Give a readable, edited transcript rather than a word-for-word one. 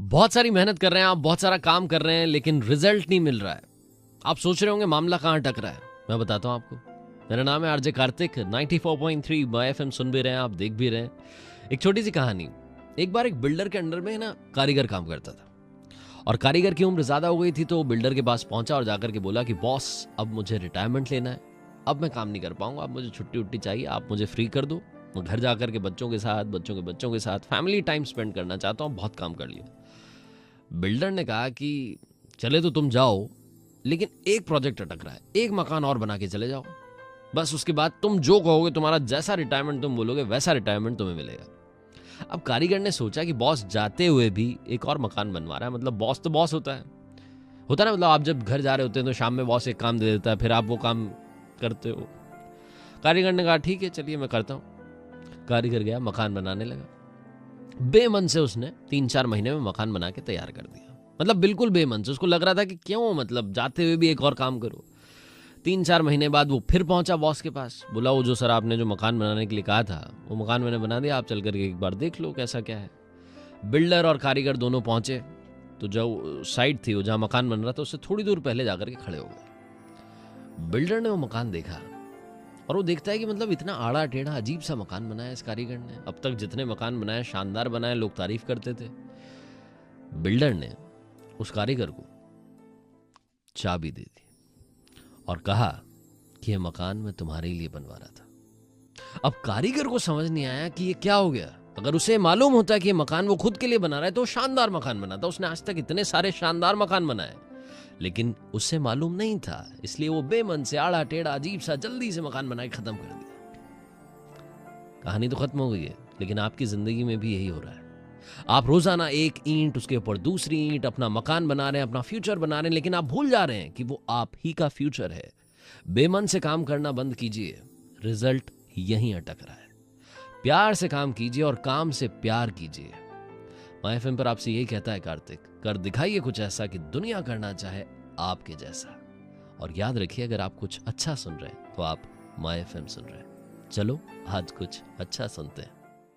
बहुत सारी मेहनत कर रहे हैं आप, बहुत सारा काम कर रहे हैं, लेकिन रिजल्ट नहीं मिल रहा है। आप सोच रहे होंगे मामला कहाँ अटक रहा है। मैं बताता हूँ आपको। मेरा नाम है आरजे कार्तिक। 94.3 बाय एफएम सुन भी रहे हैं आप, देख भी रहे हैं। एक छोटी सी कहानी। एक बार एक बिल्डर के अंडर में ना कारीगर काम करता था, और कारीगर की उम्र ज्यादा हो गई थी, तो बिल्डर के पास पहुंचा और जाकर के बोला कि बॉस, अब मुझे रिटायरमेंट लेना है, अब मैं काम नहीं कर पाऊंगा, अब मुझे छुट्टी उट्टी चाहिए, आप मुझे फ्री कर दो। मैं घर जाकर के बच्चों के साथ, बच्चों के साथ फैमिली टाइम स्पेंड करना चाहता हूँ, बहुत काम कर लिया। बिल्डर ने कहा कि चले तो तुम जाओ, लेकिन एक प्रोजेक्ट अटक रहा है, एक मकान और बना के चले जाओ, बस उसके बाद तुम जो कहोगे, तुम्हारा जैसा रिटायरमेंट तुम बोलोगे वैसा रिटायरमेंट तुम्हें मिलेगा। अब कारीगर ने सोचा कि बॉस जाते हुए भी एक और मकान बनवा रहा है, मतलब बॉस तो बॉस होता है ना, मतलब आप जब घर जा रहे होते हैं तो शाम में बॉस एक काम दे देता है, फिर आप वो काम करते हो। कारीगर ने कहा ठीक है चलिए मैं करता हूँ। कारीगर गया, मकान बनाने लगा। बेमन से उसने 3-4 महीने में मकान बना के तैयार कर दिया, मतलब बिल्कुल बेमन से। उसको लग रहा था कि क्यों, मतलब जाते हुए भी एक और काम करो। 3-4 महीने बाद वो फिर पहुंचा बॉस के पास, बोला वो जो सर आपने जो मकान बनाने के लिए कहा था वो मकान मैंने बना दिया, आप चल करके एक बार देख लो कैसा क्या है। बिल्डर और कारीगर दोनों पहुंचे, तो जो साइड थी, वो जहां मकान बन रहा था, उससे थोड़ी दूर पहले जाकर के खड़े हो गए। बिल्डर ने वो मकान देखा, और वो देखता है कि मतलब इतना आड़ा टेढ़ा अजीब सा मकान बनाया इस कारीगर ने। अब तक जितने मकान बनाए शानदार बनाए, लोग तारीफ करते थे। बिल्डर ने उस कारीगर को चाबी दे दी और कहा कि ये मकान मैं तुम्हारे लिए बनवा रहा था। अब कारीगर को समझ नहीं आया कि ये क्या हो गया। अगर उसे मालूम होता कि ये मकान वो खुद के लिए बना रहा है तो शानदार मकान बनाता। उसने आज तक इतने सारे शानदार मकान बनाए, लेकिन उसे मालूम नहीं था, इसलिए वो बेमन से आड़ा टेढ़ा अजीब सा जल्दी से मकान बना के खत्म कर दिया। कहानी तो खत्म हो गई है, लेकिन आपकी जिंदगी में भी यही हो रहा है। आप रोजाना एक ईंट, उसके ऊपर दूसरी ईंट, अपना मकान बना रहे हैं, अपना फ्यूचर बना रहे हैं, लेकिन आप भूल जा रहे हैं कि वो आप ही का फ्यूचर है। बेमन से काम करना बंद कीजिए, रिजल्ट यहीं अटक रहा है। प्यार से काम कीजिए और काम से प्यार कीजिए। माय एफएम पर आपसे यही कहता है कार्तिक, कर दिखाइए कुछ ऐसा कि दुनिया करना चाहे आपके जैसा। और याद रखिए, अगर आप कुछ अच्छा सुन रहे हैं तो आप माय एफएम सुन रहे हैं। चलो आज कुछ अच्छा सुनते हैं।